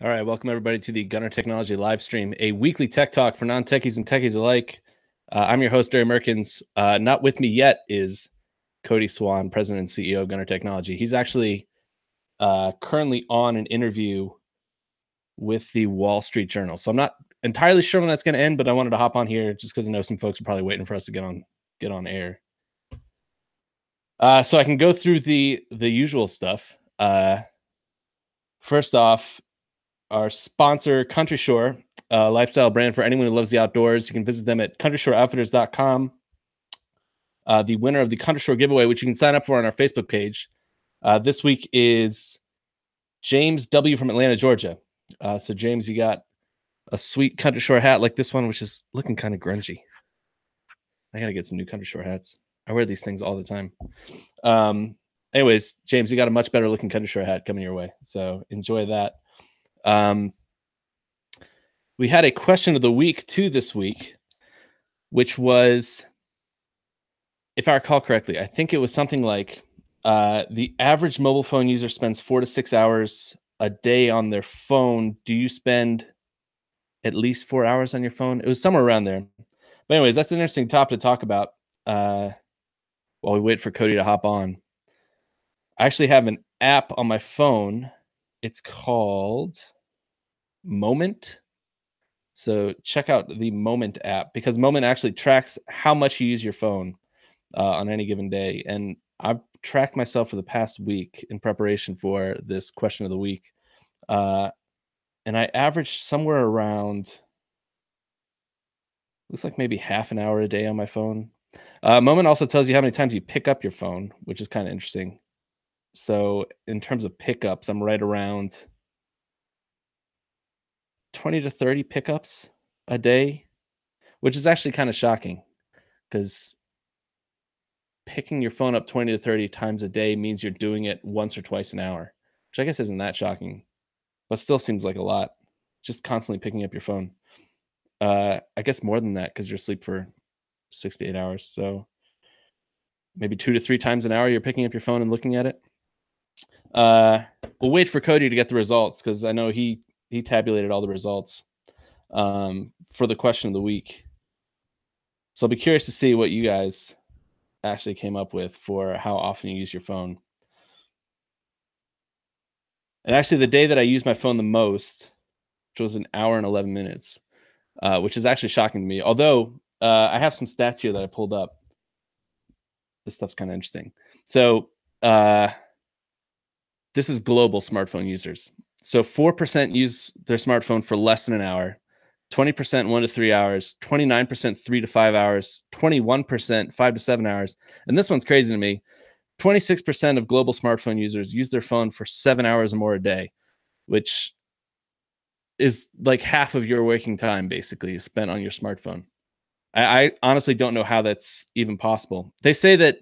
All right, welcome everybody to the Gunner Technology Livestream, a weekly tech talk for non-techies and techies alike. I'm your host, Derry Merkins. Not with me yet is Cody Swan, President and CEO of Gunner Technology. He's actually currently on an interview with the Wall Street Journal. So I'm not entirely sure when that's going to end, but I wanted to hop on here just because I know some folks are probably waiting for us to get on air. So I can go through the usual stuff. First off, our sponsor, Country Shore, lifestyle brand for anyone who loves the outdoors. You can visit them at countryshoreoutfitters.com. The winner of the Country Shore giveaway, which you can sign up for on our Facebook page, this week is James W. from Atlanta, Georgia. So, James, you got a sweet Country Shore hat like this one, which is looking kind of grungy. I got to get some new Country Shore hats. I wear these things all the time. Anyways, James, you got a much better looking Country Shore hat coming your way. So enjoy that. We had a question of the week too this week, which was, if I recall correctly, I think it was something like the average mobile phone user spends 4 to 6 hours a day on their phone. Do you spend at least 4 hours on your phone? It was somewhere around there. But anyways, that's an interesting topic to talk about while we wait for Cody to hop on. I actually have an app on my phone. It's called Moment. So check out the Moment app, because Moment actually tracks how much you use your phone on any given day. And I've tracked myself for the past week in preparation for this question of the week. And I averaged somewhere around, looks like maybe half an hour a day on my phone. Moment also tells you how many times you pick up your phone, which is kind of interesting. So in terms of pickups, I'm right around 20 to 30 pickups a day, which is actually kind of shocking, because picking your phone up 20 to 30 times a day means you're doing it once or twice an hour, which I guess isn't that shocking, but still seems like a lot. Just constantly picking up your phone. I guess more than that, because you're asleep for 6 to 8 hours. So maybe 2 to 3 times an hour you're picking up your phone and looking at it. We'll wait for Cody to get the results, because I know he tabulated all the results for the question of the week. So I'll be curious to see what you guys actually came up with for how often you use your phone. And actually, the day that I used my phone the most, which was an hour and 11 minutes, which is actually shocking to me. Although I have some stats here that I pulled up. This stuff's kind of interesting. So this is global smartphone users. So 4% use their smartphone for less than an hour, 20% 1 to 3 hours, 29% 3 to 5 hours, 21% 5 to 7 hours. And this one's crazy to me. 26% of global smartphone users use their phone for 7 hours or more a day, which is like half of your waking time basically spent on your smartphone. I honestly don't know how that's even possible. They say that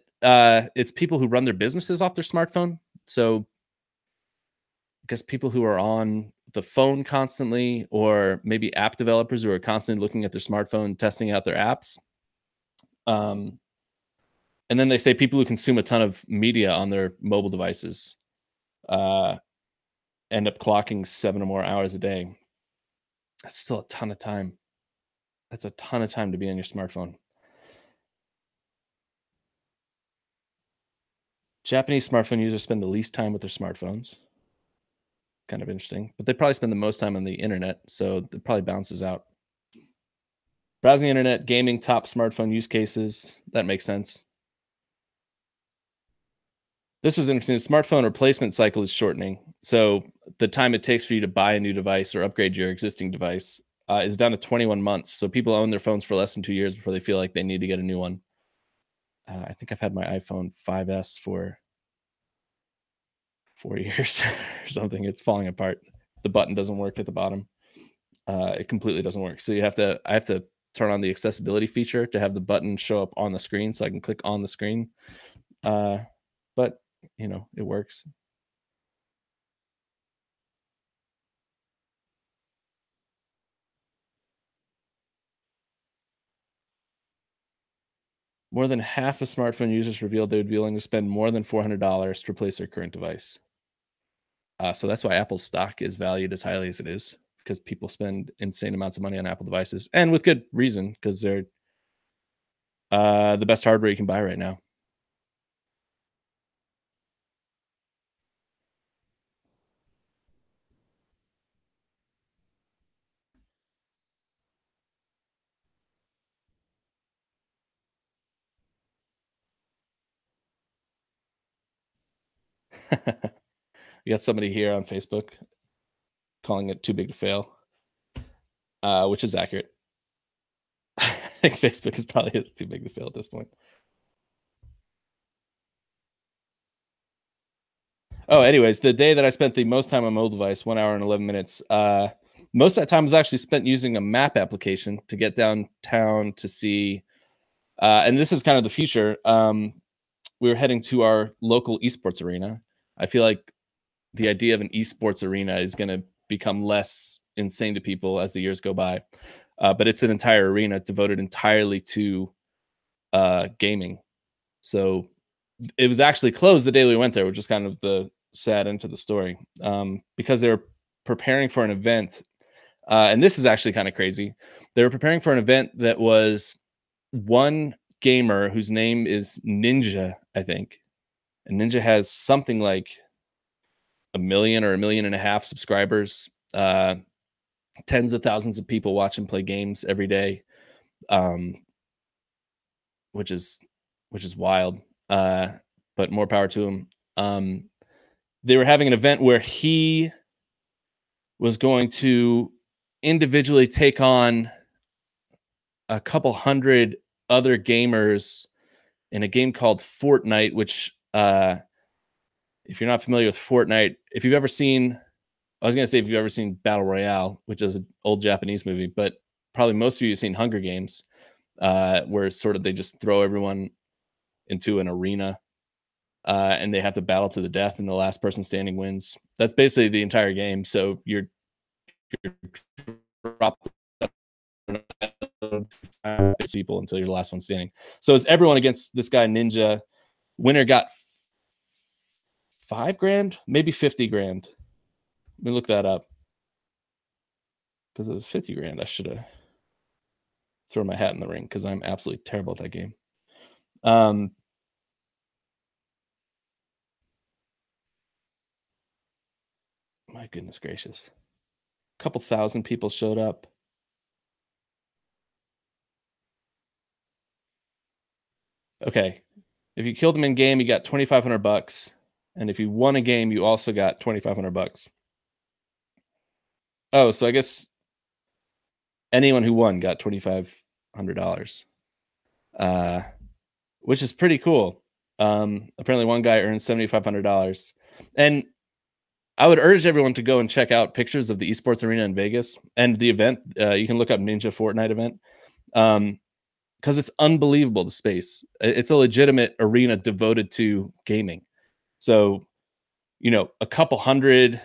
it's people who run their businesses off their smartphone. So I guess people who are on the phone constantly, or maybe app developers who are constantly looking at their smartphone, testing out their apps. And then they say people who consume a ton of media on their mobile devices end up clocking 7 or more hours a day. That's still a ton of time. That's a ton of time to be on your smartphone. Japanese smartphone users spend the least time with their smartphones. Kind of interesting. But they probably spend the most time on the internet, so it probably balances out. Browsing the internet, gaming, top smartphone use cases. That makes sense. This was interesting. The smartphone replacement cycle is shortening. So the time it takes for you to buy a new device or upgrade your existing device is down to 21 months. So people own their phones for less than 2 years before they feel like they need to get a new one. I think I've had my iPhone 5S for 4 years or something. It's falling apart. The button doesn't work at the bottom. It completely doesn't work. So I have to turn on the accessibility feature to have the button show up on the screen so I can click on the screen. But it works. More than half of smartphone users revealed they would be willing to spend more than $400 to replace their current device. So that's why Apple's stock is valued as highly as it is, because people spend insane amounts of money on Apple devices, and with good reason, because they're the best hardware you can buy right now. We got somebody here on Facebook calling it too big to fail, which is accurate. I think Facebook is probably is too big to fail at this point. Oh, anyways, the day that I spent the most time on mobile device, 1 hour and 11 minutes. Most of that time was actually spent using a map application to get downtown to see. And this is kind of the future. We were heading to our local esports arena. I feel like the idea of an esports arena is going to become less insane to people as the years go by. But it's an entire arena devoted entirely to gaming. So it was actually closed the day we went there, which is kind of the sad end to the story, because they were preparing for an event. And this is actually kind of crazy. They were preparing for an event that was one gamer whose name is Ninja, I think. And Ninja has something like 1 million or 1.5 million subscribers. Tens of thousands of people watch him play games every day, um, which is wild. But more power to him. They were having an event where he was going to individually take on a couple hundred other gamers in a game called Fortnite, which if you're not familiar with Fortnite, if you've ever seen, I was going to say if you've ever seen Battle Royale, which is an old Japanese movie, but probably most of you have seen Hunger Games, where sort of they just throw everyone into an arena and they have to battle to the death, and the last person standing wins. That's basically the entire game. So you're dropped people until you're the last one standing. So it's everyone against this guy Ninja. Winner got 5 grand, maybe 50 grand. Let me look that up, because it was 50 grand. I should have thrown my hat in the ring, because I'm absolutely terrible at that game. Um, my goodness gracious. A couple thousand people showed up. Okay. If you killed them in game, you got 2,500 bucks. And if you won a game, you also got 2,500 bucks. Oh, so I guess anyone who won got $2,500, which is pretty cool. Apparently, one guy earned $7,500, and I would urge everyone to go and check out pictures of the esports arena in Vegas and the event. You can look up Ninja Fortnite event, because it's unbelievable. The space, it's a legitimate arena devoted to gaming. So, a couple hundred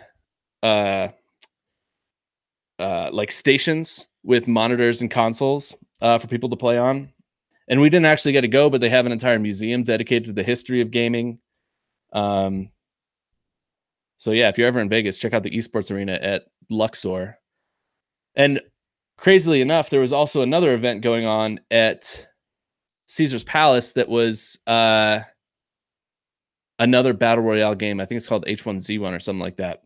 uh, like stations with monitors and consoles for people to play on. And we didn't actually get to go, but they have an entire museum dedicated to the history of gaming. Um, so yeah, if you're ever in Vegas, check out the esports arena at Luxor. And crazily enough, there was also another event going on at Caesar's Palace that was another battle royale game. I think it's called H1Z1 or something like that.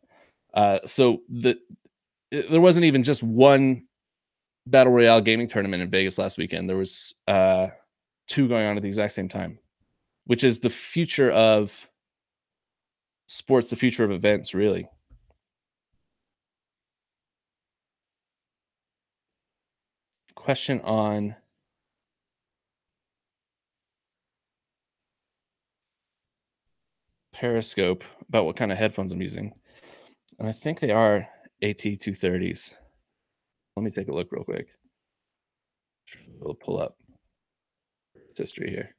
So there wasn't even just one battle royale gaming tournament in Vegas last weekend. There was two going on at the exact same time, which is the future of sports, the future of events, really. Question on Periscope about what kind of headphones I'm using. And I think they are AT230s. Let me take a look real quick. We'll pull up history here.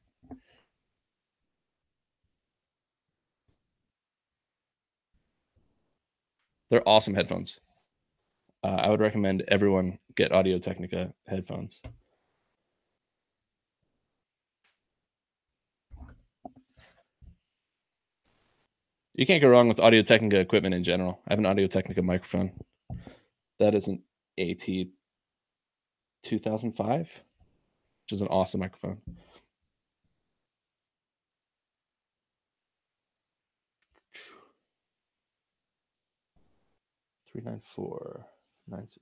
They're awesome headphones. I would recommend everyone get Audio Technica headphones. You can't go wrong with Audio Technica equipment in general. I have an Audio Technica microphone. That is an AT 2005, which is an awesome microphone. 394 960.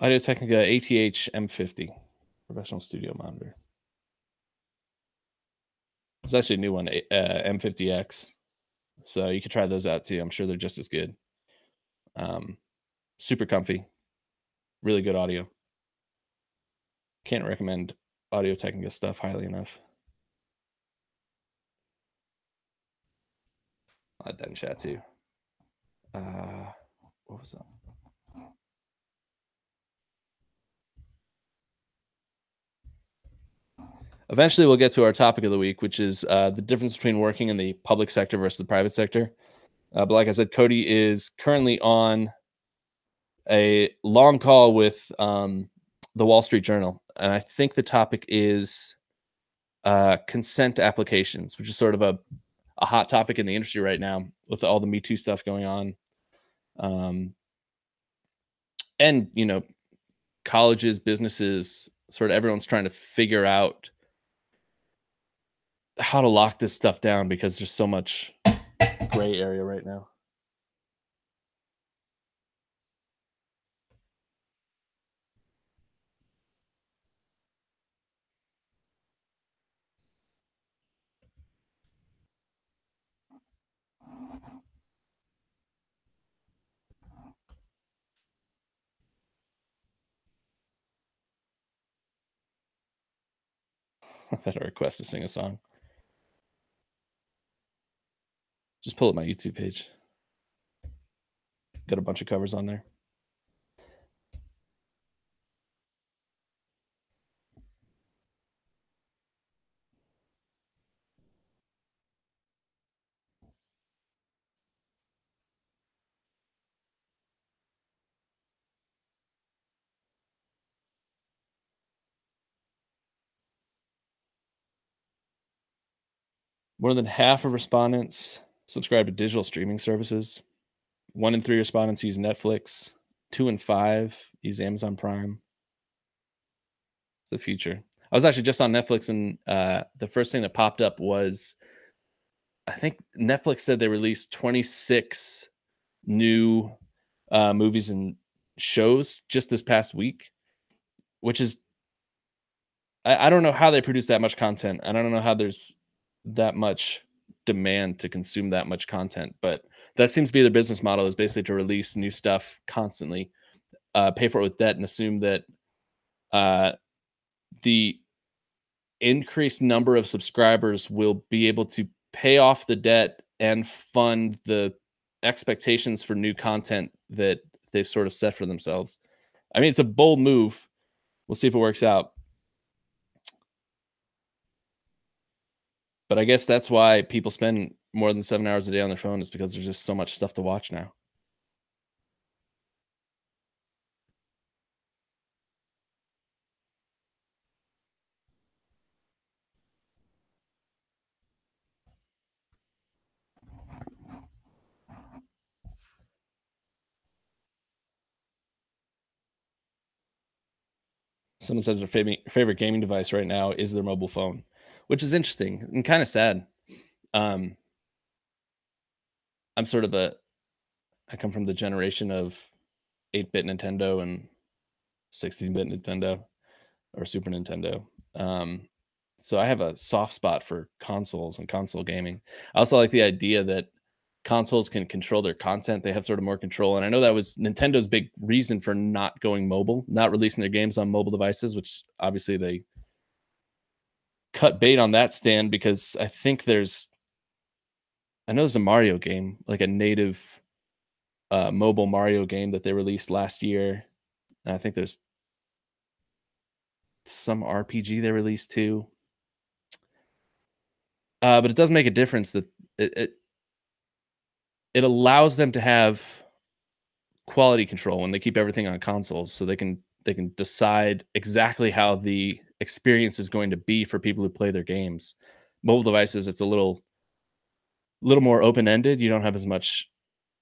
Audio Technica ATH M50 professional studio monitor. It's actually a new one, M50X. So you could try those out too. I'm sure they're just as good. Um, Super comfy, really good audio. Can't recommend Audio Technica stuff highly enough. I'll add that in chat too. What was that? Eventually, we'll get to our topic of the week, which is the difference between working in the public sector versus the private sector. But like I said, Cody is currently on a long call with the Wall Street Journal, and I think the topic is consent applications, which is sort of a hot topic in the industry right now with all the Me Too stuff going on. And colleges, businesses, sort of everyone's trying to figure out how to lock this stuff down because there's so much gray area right now. I had a request to sing a song. Just pull up my YouTube page. Got a bunch of covers on there. More than half of respondents subscribe to digital streaming services. 1 in 3 respondents use Netflix. 2 in 5 use Amazon Prime. It's the future. I was actually just on Netflix, and the first thing that popped up was I think Netflix said they released 26 new movies and shows just this past week, which is I don't know how they produce that much content. I don't know how there's that much demand to consume that much content, but that seems to be their business model is basically to release new stuff constantly, pay for it with debt, and assume that uh, the increased number of subscribers will be able to pay off the debt and fund the expectations for new content that they've sort of set for themselves. I mean, it's a bold move. We'll see if it works out. But I guess that's why people spend more than 7 hours a day on their phone is because there's just so much stuff to watch now. Someone says their favorite gaming device right now is their mobile phone, which is interesting and kind of sad. Um, I'm sort of I come from the generation of 8-bit Nintendo and 16-bit Nintendo or Super Nintendo. Um, so I have a soft spot for consoles and console gaming. I also like the idea that consoles can control their content. They have sort of more control. And I know that was Nintendo's big reason for not going mobile, not releasing their games on mobile devices, which obviously they cut bait on that stand because I know there's a Mario game, like a native mobile Mario game that they released last year. And I think there's some RPG they released too. but it does make a difference that it allows them to have quality control when they keep everything on consoles, so they can decide exactly how the experience is going to be for people who play their games. Mobile devices, it's a little more open ended. You don't have as much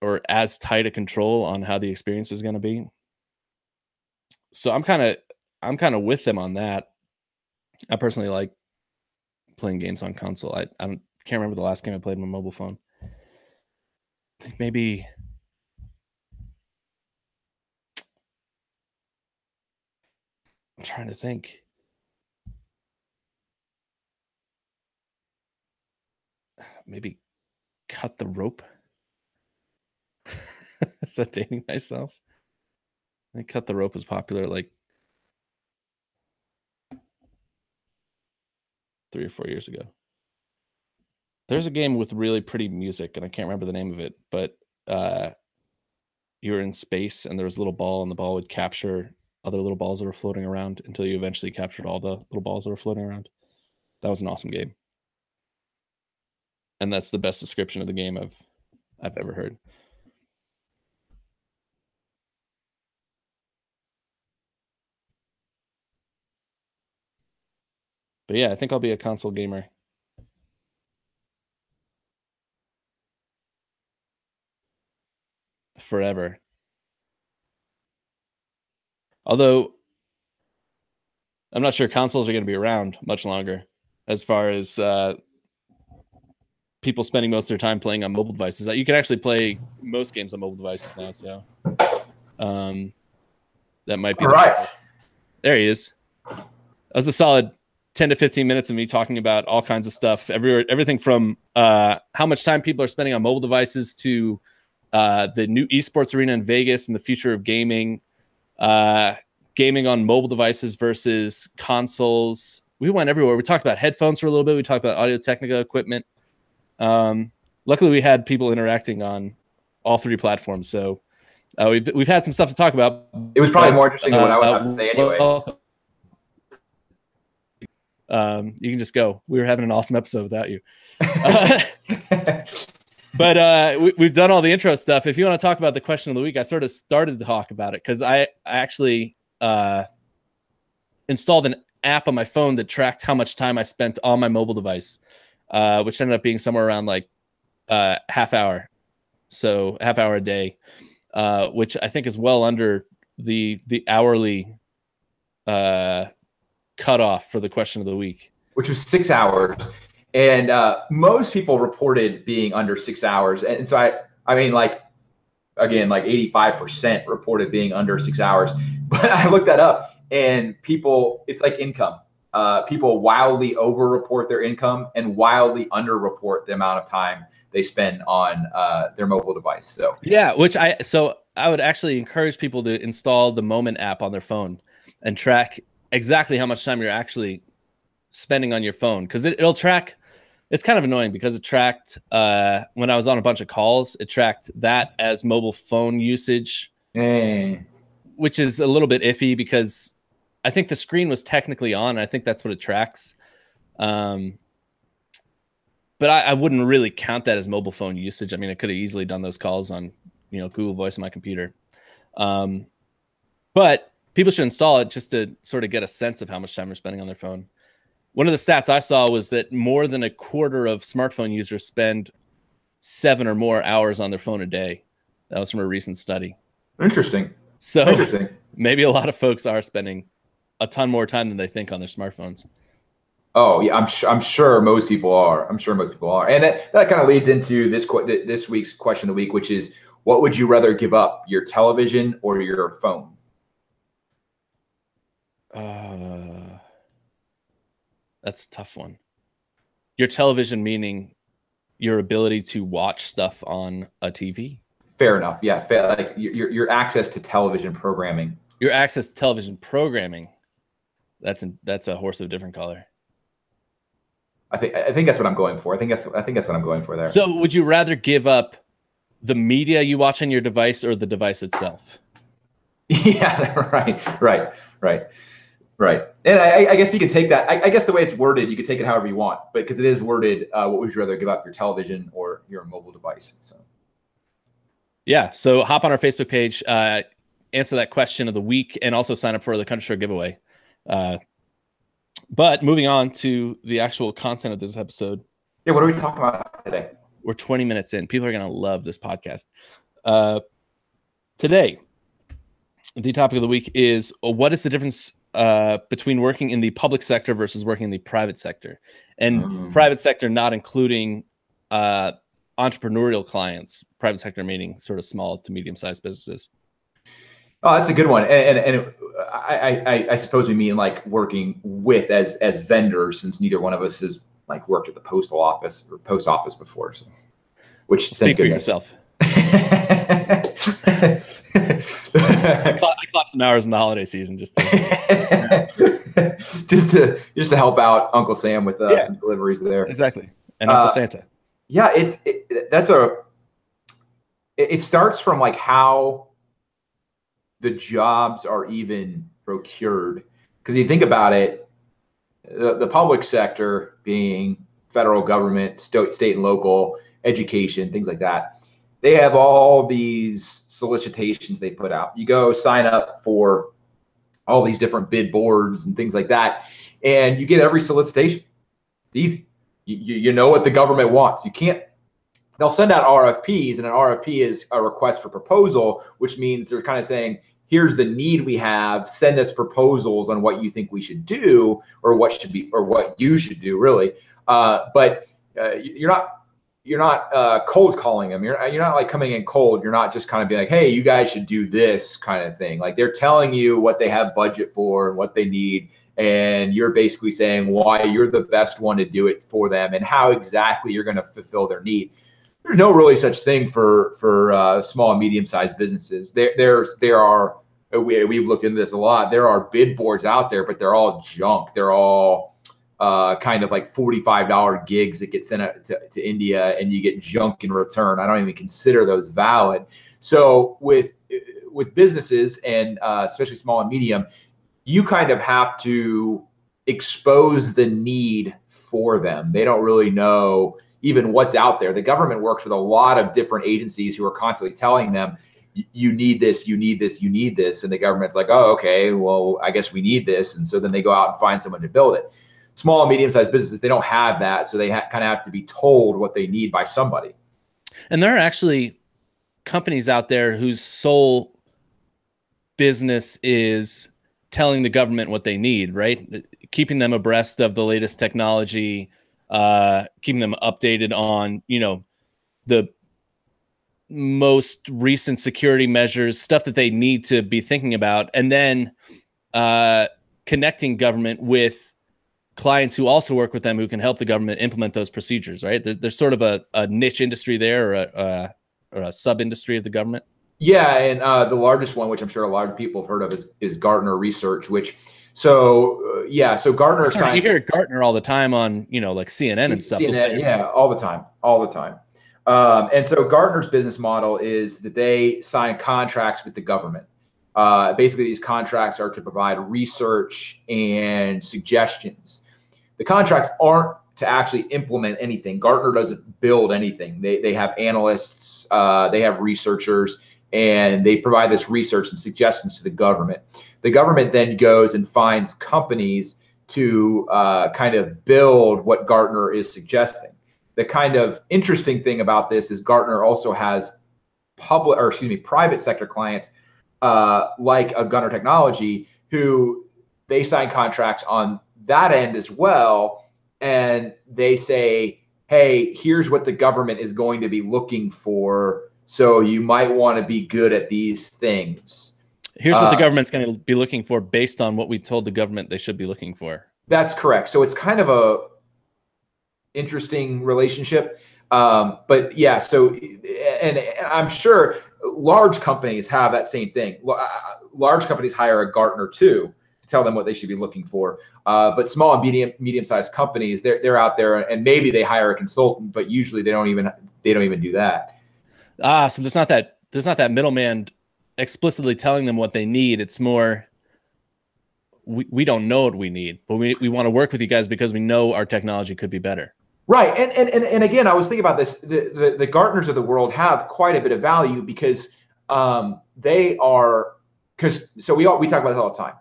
or as tight a control on how the experience is going to be. So I'm kind of with them on that. I personally like playing games on console. I can't remember the last game I played on my mobile phone. I think maybe I'm trying to think. Maybe Cut the Rope. Is that dating myself? I think Cut the Rope was popular like 3 or 4 years ago. There's a game with really pretty music, and I can't remember the name of it, but you were in space, and there was a little ball, and the ball would capture other little balls that were floating around until you eventually captured all the little balls that were floating around. That was an awesome game, and that's the best description of the game I've ever heard. But yeah, I think I'll be a console gamer forever. Although I'm not sure consoles are going to be around much longer, as far as people spending most of their time playing on mobile devices. You can actually play most games on mobile devices now, so that might be All right. There he is. That was a solid 10 to 15 minutes of me talking about all kinds of stuff, everything from how much time people are spending on mobile devices to the new esports arena in Vegas and the future of gaming, gaming on mobile devices versus consoles. We went everywhere. We talked about headphones for a little bit. We talked about Audio-Technica equipment. Luckily, we had people interacting on all three platforms, so we've had some stuff to talk about. It was probably more interesting than what I would have to say anyway. You can just go. We were having an awesome episode without you. But we've done all the intro stuff. If you want to talk about the question of the week, I sort of started to talk about it because I actually installed an app on my phone that tracked how much time I spent on my mobile device, which ended up being somewhere around like half hour. So half hour a day, which I think is well under the hourly cutoff for the question of the week, which was 6 hours. And most people reported being under 6 hours. And so I mean, like, again, like 85% reported being under 6 hours. But I looked that up, and people, it's like income. People wildly over-report their income and wildly under-report the amount of time they spend on their mobile device. So yeah, so I would actually encourage people to install the Moment app on their phone and track exactly how much time you're actually spending on your phone, because it'll track. It's kind of annoying because it tracked when I was on a bunch of calls, it tracked that as mobile phone usage, which is a little bit iffy because I think the screen was technically on. And I think that's what it tracks. But I wouldn't really count that as mobile phone usage. I mean, I could have easily done those calls on, Google Voice on my computer. But people should install it just to sort of get a sense of how much time they're spending on their phone. One of the stats I saw was that more than a quarter of smartphone users spend 7 or more hours on their phone a day. That was from a recent study. Interesting. So maybe a lot of folks are spending a ton more time than they think on their smartphones. Oh yeah, I'm sure most people are. I'm sure most people are, and that kind of leads into this week's question of the week, which is, what would you rather give up, your television or your phone? That's a tough one. Your television meaning your ability to watch stuff on a TV. Fair enough. Yeah, like your access to television programming. Your access to television programming. That's a horse of a different color. I think that's what I'm going for. I think that's what I'm going for there. So, would you rather give up the media you watch on your device or the device itself? Yeah, right. Right. And I guess you could take that. I guess the way it's worded, you could take it however you want, but because it is worded, what would you rather give up, your television or your mobile device? So. Yeah. So hop on our Facebook page, answer that question of the week, and also sign up for the Country Store giveaway. But moving on to the actual content of this episode. Yeah. What are we talking about today? We're 20 minutes in. People are going to love this podcast. Today, the topic of the week is what is the difference between working in the public sector versus working in the private sector? And private sector not including entrepreneurial clients, private sector meaning sort of small to medium-sized businesses. Oh, that's a good one. And I suppose we mean like working with as vendors, since neither one of us has like worked at the postal office or post office before. So, which speak for yourself. I clocked some hours in the holiday season just to help out Uncle Sam with some deliveries there. Exactly, and Uncle Santa. Yeah, it starts from like how the jobs are even procured, because you think about it, the public sector being federal government, state and local, education, things like that. They have all these solicitations they put out. You go sign up for all these different bid boards and things like that, and you get every solicitation. It's easy. You know what the government wants. You can't. They'll send out RFPs, and an RFP is a request for proposal, which means they're kind of saying, here's the need we have. Send us proposals on what you think we should do, or what you should do, really. But you're not cold calling them. You're not like coming in cold. You're not just kind of being like, hey, you guys should do this kind of thing. Like, they're telling you what they have budget for and what they need, and you're basically saying why you're the best one to do it for them and how exactly you're going to fulfill their need. There's no really such thing for small and medium-sized businesses. There are we've looked into this a lot. There are bid boards out there, but they're all junk. They're all kind of like $45 gigs that get sent out to India, and you get junk in return. I don't even consider those valid. So with businesses, and especially small and medium, you kind of have to expose the need for them. They don't really know even what's out there. The government works with a lot of different agencies who are constantly telling them, you need this, you need this, you need this. And the government's like, oh, okay, well, I guess we need this. And so then they go out and find someone to build it. Small and medium-sized businesses, they don't have that. So they kind of have to be told what they need by somebody. And there are actually companies out there whose sole business is telling the government what they need, right? Keeping them abreast of the latest technology, keeping them updated on, the most recent security measures, stuff that they need to be thinking about, and then connecting government with clients who also work with them, who can help the government implement those procedures, right? There's sort of a niche industry there, or a sub-industry of the government. Yeah, and the largest one, which I'm sure a lot of people have heard of, is Gartner Research, so Gartner. You hear Gartner all the time on, like CNN and stuff. CNN, yeah, all the time. And so Gartner's business model is that they sign contracts with the government. Basically, these contracts are to provide research and suggestions. The contracts aren't to actually implement anything. Gartner doesn't build anything. They have analysts, they have researchers, and they provide this research and suggestions to the government. The government then goes and finds companies to kind of build what Gartner is suggesting. The kind of interesting thing about this is Gartner also has private sector clients like a Gunner Technology, who they sign contracts on that end as well. And they say, hey, here's what the government is going to be looking for. So you might want to be good at these things. Here's what the government's going to be looking for based on what we told the government they should be looking for. That's correct. So it's kind of a interesting relationship. But yeah, so, and I'm sure large companies have that same thing. Large companies hire a Gartner too, to tell them what they should be looking for. But small and medium-sized companies, they're out there, and maybe they hire a consultant, but usually they don't even do that. So there's not that middleman explicitly telling them what they need. It's more, we don't know what we need, but we want to work with you guys because we know our technology could be better. Right. And again, I was thinking about this. The Gartners of the world have quite a bit of value because they are, because so we talk about this all the time.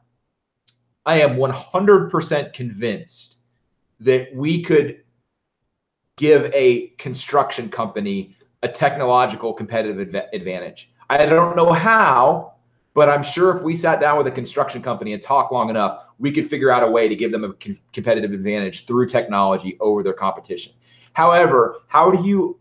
I am 100% convinced that we could give a construction company a technological competitive advantage. I don't know how, but I'm sure if we sat down with a construction company and talked long enough, we could figure out a way to give them a competitive advantage through technology over their competition. However, how do you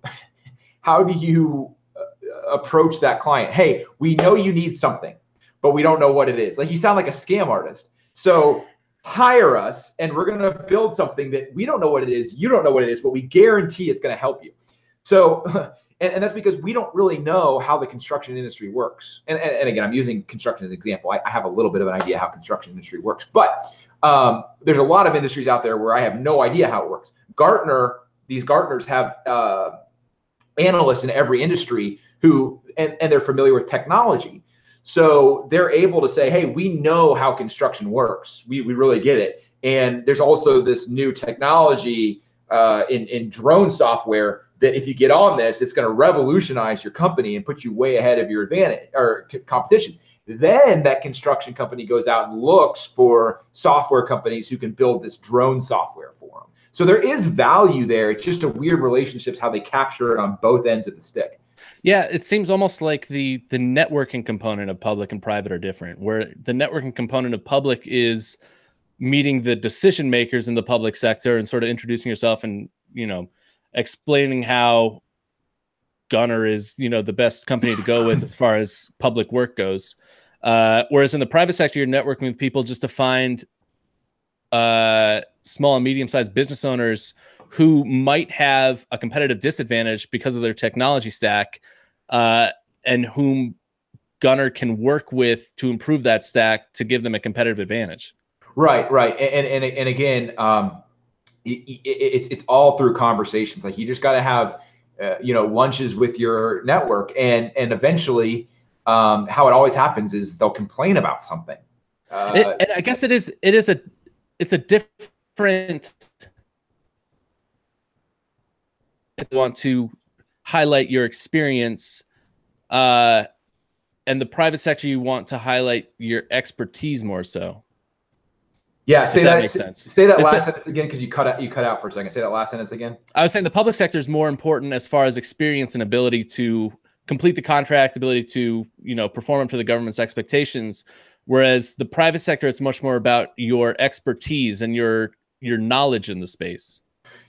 approach that client? Hey, we know you need something, but we don't know what it is. Like, you sound like a scam artist. So hire us and we're going to build something that we don't know what it is. You don't know what it is, but we guarantee it's going to help you. So, and that's because we don't really know how the construction industry works. And again, I'm using construction as an example. I have a little bit of an idea how construction industry works, but there's a lot of industries out there where I have no idea how it works. These Gartners have analysts in every industry who, and they're familiar with technology. So they're able to say, hey, we know how construction works. We really get it. And there's also this new technology in drone software that if you get on this, it's going to revolutionize your company and put you way ahead of your advantage or competition. Then that construction company goes out and looks for software companies who can build this drone software for them. So there is value there. It's just a weird relationship how they capture it on both ends of the stick. Yeah, it seems almost like the networking component of public and private are different, where the networking component of public is meeting the decision makers in the public sector and sort of introducing yourself and, explaining how Gunner is, the best company to go with as far as public work goes. Whereas in the private sector, you're networking with people just to find small and medium-sized business owners who might have a competitive disadvantage because of their technology stack, and whom Gunner can work with to improve that stack to give them a competitive advantage. Right. And again, it's all through conversations. Like, you just got to have, lunches with your network, and eventually, how it always happens is they'll complain about something. And I guess it's a different. If you want to highlight your experience, and the private sector, you want to highlight your expertise more so. Yeah, say that. Makes sense. Say that last sentence again, because you cut out for a second. Say that last sentence again. I was saying the public sector is more important as far as experience and ability to complete the contract, ability to perform up to the government's expectations. Whereas the private sector, it's much more about your expertise and your knowledge in the space.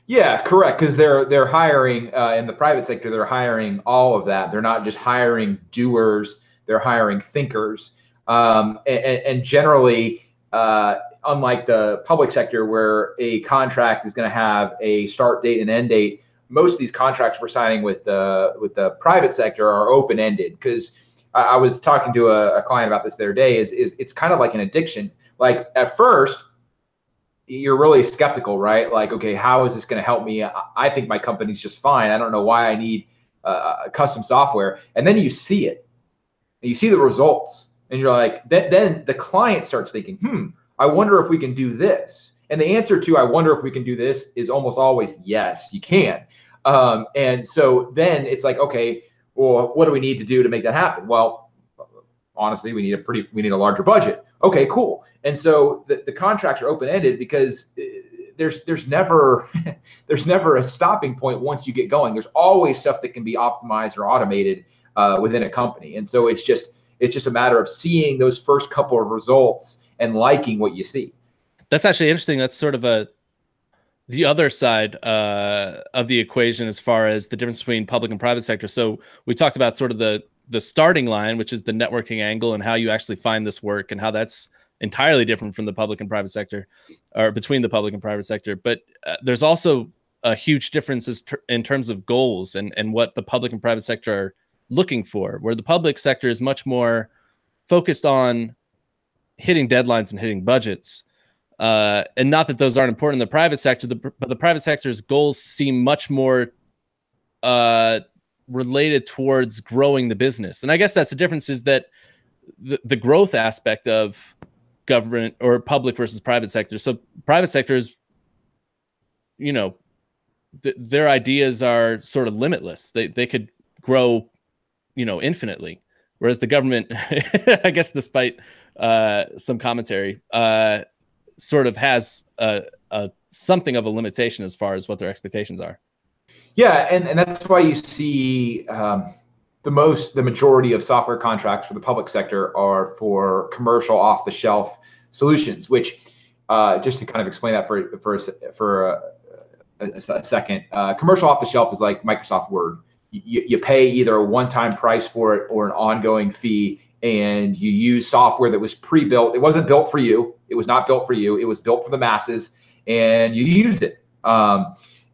Yeah, correct. Because they're hiring in the private sector, they're hiring all of that. They're not just hiring doers; they're hiring thinkers. And generally, unlike the public sector, where a contract is going to have a start date and end date, most of these contracts we're signing with the private sector are open ended. Because I was talking to a client about this the other day. Is it's kind of like an addiction. Like, at first, you're really skeptical, right? Like, okay, how is this going to help me? I think my company's just fine. I don't know why I need custom software. And then you see it, and you see the results, and you're like, then the client starts thinking, I wonder if we can do this. And the answer to I wonder if we can do this is almost always yes, you can. And so then it's like, okay, well, what do we need to do to make that happen? Well, honestly, we need a larger budget. Okay, cool. And so the contracts are open-ended because there's never a stopping point once you get going. There's always stuff that can be optimized or automated within a company. And so it's just a matter of seeing those first couple of results and liking what you see. That's actually interesting. That's sort of the other side of the equation as far as the difference between public and private sector. So we talked about sort of the starting line, which is the networking angle, and how you actually find this work, and how that's entirely different from the public and private sector, or between the public and private sector. But there's also a huge difference in terms of goals and what the public and private sector are looking for, where the public sector is much more focused on hitting deadlines and hitting budgets. And not that those aren't important in the private sector, but the private sector's goals seem much more related towards growing the business. And I guess that's the difference, is that the growth aspect of government or public versus private sector. So private sectors, you know, their ideas are sort of limitless. They could grow, you know, infinitely. Whereas the government, I guess, despite some commentary, sort of has something of a limitation as far as what their expectations are. Yeah, and that's why you see the majority of software contracts for the public sector are for commercial off-the-shelf solutions. Which, just to kind of explain that for a second, commercial off-the-shelf is like Microsoft Word. You pay either a one-time price for it or an ongoing fee, and you use software that was pre-built. It wasn't built for you. It was not built for you. It was built for the masses, and you use it.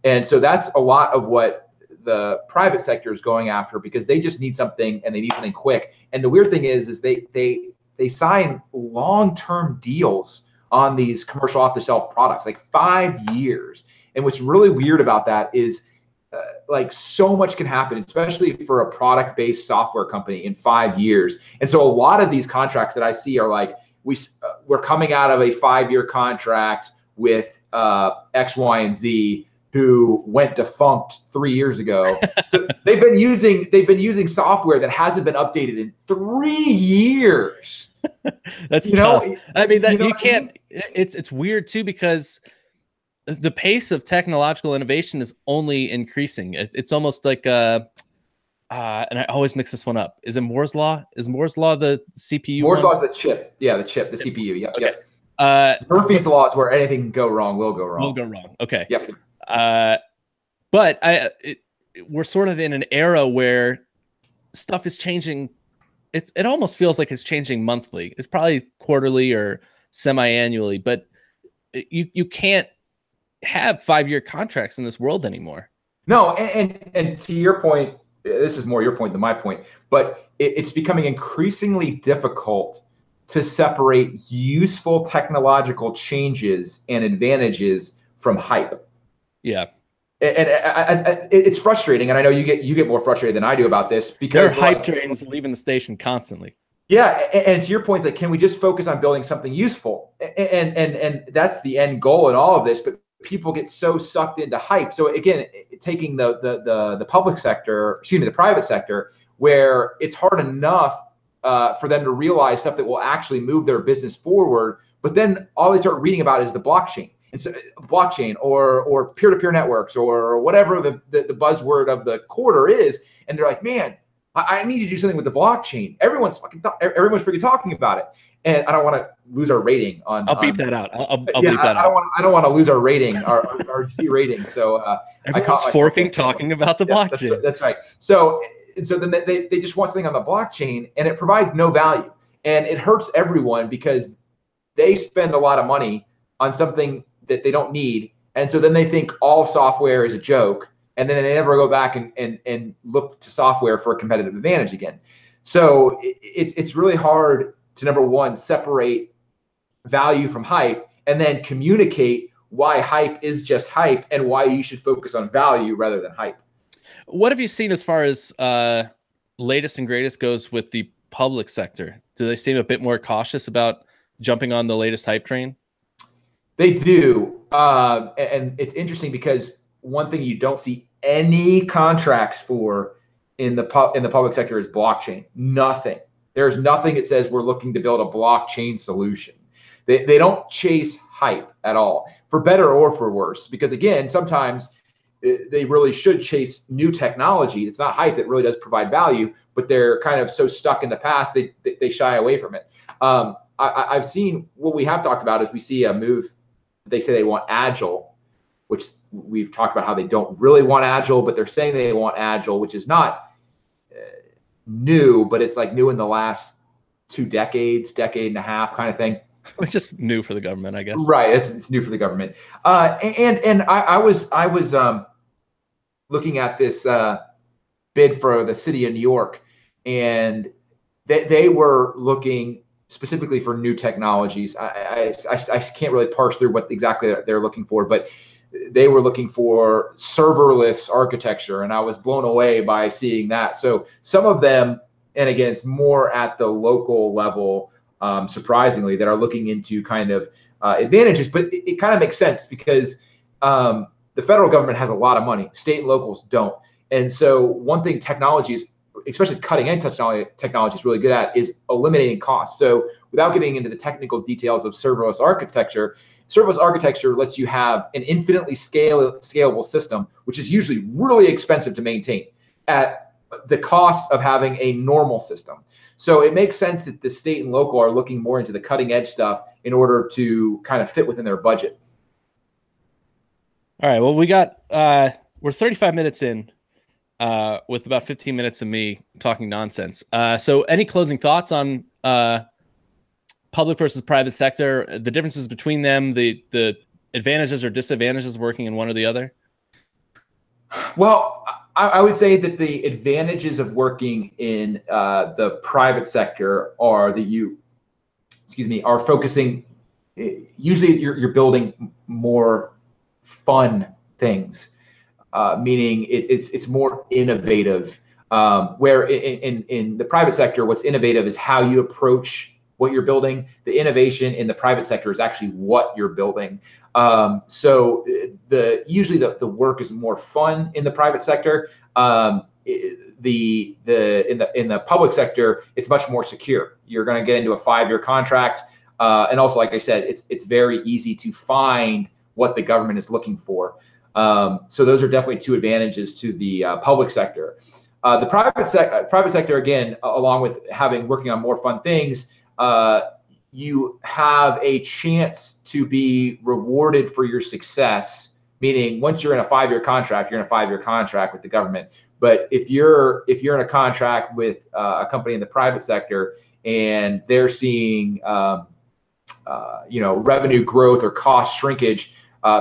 And so that's a lot of what the private sector is going after, because they just need something and they need something quick. And the weird thing is they sign long-term deals on these commercial off-the-shelf products, like 5 years. And what's really weird about that is like so much can happen, especially for a product-based software company in 5 years. And so a lot of these contracts that I see are like, we're coming out of a 5-year contract with X, Y, and Z, who went defunct 3 years ago. So they've been using software that hasn't been updated in 3 years. That's tough. I mean, that you can't. It's weird too, because the pace of technological innovation is only increasing. It's almost like and I always mix this one up. Is it Moore's law? Is Moore's law the CPU? Moore's law is the chip. Yeah, the chip, the CPU. Yep. Okay. Yep. Murphy's law is where anything can go wrong will go wrong. Will go wrong. Okay. Yep. But we're sort of in an era where stuff is changing. It almost feels like it's changing monthly. It's probably quarterly or semi-annually, but you can't have 5-year contracts in this world anymore. No, and to your point, this is more your point than my point, but it's becoming increasingly difficult to separate useful technological changes and advantages from hype. Yeah. And it's frustrating, and I know you get more frustrated than I do about this, because there are hype trains leaving the station constantly. Yeah, and to your point, like, can we just focus on building something useful? And that's the end goal in all of this, but people get so sucked into hype. So again, taking the public sector, the private sector, where it's hard enough for them to realize stuff that will actually move their business forward, but then all they start reading about is the blockchain. And so blockchain or peer-to-peer networks or whatever the buzzword of the quarter is, and they're like, man, I need to do something with the blockchain. Everyone's freaking talking about it, and I don't want to lose our rating on. I'll beep that out. I'll beep that out. I don't want to lose our rating, our G rating. So everyone's forking talking about the blockchain. That's right. So then they just want something on the blockchain, and it provides no value, and it hurts everyone because they spend a lot of money on something that they don't need, and so then they think all software is a joke. And then they never go back and look to software for a competitive advantage again. So it's really hard to, number one, separate value from hype, and then communicate why hype is just hype and why you should focus on value rather than hype. What have you seen as far as latest and greatest goes with the public sector? Do they seem a bit more cautious about jumping on the latest hype train? They do. And it's interesting because one thing you don't see any contracts for in the public sector is blockchain. Nothing. There's nothing that says we're looking to build a blockchain solution. They don't chase hype at all, for better or for worse. Because again, sometimes they really should chase new technology. It's not hype that really does provide value, but they're kind of so stuck in the past they shy away from it. I've seen, what we have talked about is we see a move. They say they want agile, which we've talked about how they don't really want agile, but they're saying they want agile, which is not new, but it's like new in the last 2 decades, decade and a half kind of thing. It's just new for the government, I guess. Right, it's new for the government. And I was looking at this bid for the city of New York, and they were looking specifically for new technologies. I can't really parse through what exactly they're looking for, but they were looking for serverless architecture, and I was blown away by seeing that. So some of them, and again, it's more at the local level, surprisingly, that are looking into kind of advantages. But it kind of makes sense because the federal government has a lot of money, state and locals don't. And so one thing technology is, especially cutting edge technology is really good at, is eliminating costs. So without getting into the technical details of serverless architecture lets you have an infinitely scalable system, which is usually really expensive to maintain at the cost of having a normal system. So it makes sense that the state and local are looking more into the cutting edge stuff in order to kind of fit within their budget. All right. Well, we're 35 minutes in, with about 15 minutes of me talking nonsense. So any closing thoughts on public versus private sector, the differences between them, the advantages or disadvantages of working in one or the other? Well, I would say that the advantages of working in the private sector are that you, are focusing. Usually, you're building more fun things, meaning it's more innovative. Where in the private sector, what's innovative is how you approach what you're building. The innovation in the private sector is actually what you're building. So usually the work is more fun in the private sector. In the public sector, it's much more secure. You're going to get into a 5-year contract, and also, like I said, it's very easy to find what the government is looking for. So those are definitely two advantages to the public sector. The private sector, again, along with working on more fun things, you have a chance to be rewarded for your success. Meaning, once you're in a 5-year contract, you're in a 5-year contract with the government. But if you're in a contract with a company in the private sector and they're seeing revenue growth or cost shrinkage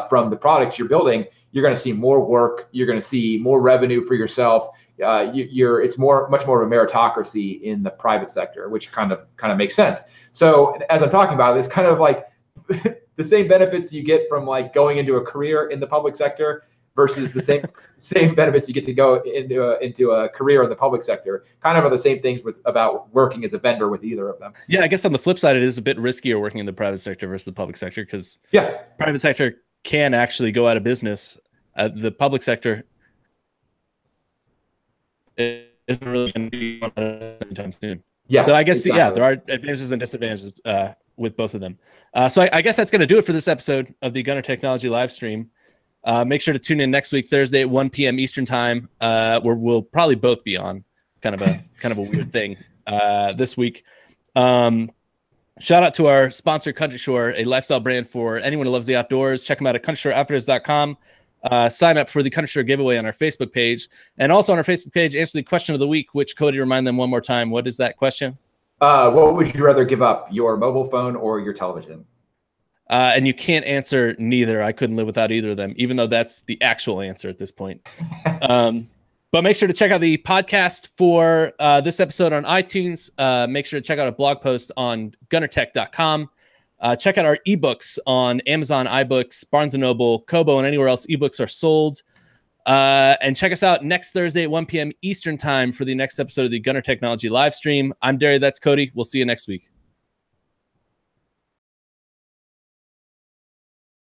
from the products you're building, you're going to see more work. You're going to see more revenue for yourself. It's much more of a meritocracy in the private sector, which kind of makes sense. So as I'm talking about it, it's kind of like the same benefits you get from like going into a career in the public sector versus the same benefits you get to go into a career in the public sector. Kind of are the same things about working as a vendor with either of them. Yeah, I guess on the flip side, it is a bit riskier working in the private sector versus the public sector because private sector can actually go out of business. The public sector isn't really going to be anytime soon. Yeah. So I guess there are advantages and disadvantages with both of them. So I guess that's going to do it for this episode of the Gunner Technology Livestream. Make sure to tune in next week, Thursday at 1 p.m. Eastern time, where we'll probably both be on. Kind of a weird thing this week. Shout out to our sponsor, Country Shore, a lifestyle brand for anyone who loves the outdoors. Check them out at countryshoreoutfitters.com. Sign up for the Country Shore giveaway on our Facebook page. And also on our Facebook page, answer the question of the week, which, Cody, remind them one more time. What is that question? What would you rather give up, your mobile phone or your television? And you can't answer neither. I couldn't live without either of them, even though that's the actual answer at this point. But make sure to check out the podcast for this episode on iTunes. Make sure to check out a blog post on gunnertech.com. Check out our ebooks on Amazon, iBooks, Barnes & Noble, Kobo, and anywhere else ebooks are sold. And check us out next Thursday at 1 p.m. Eastern time for the next episode of the Gunner Technology Livestream. I'm Derry. That's Cody. We'll see you next week.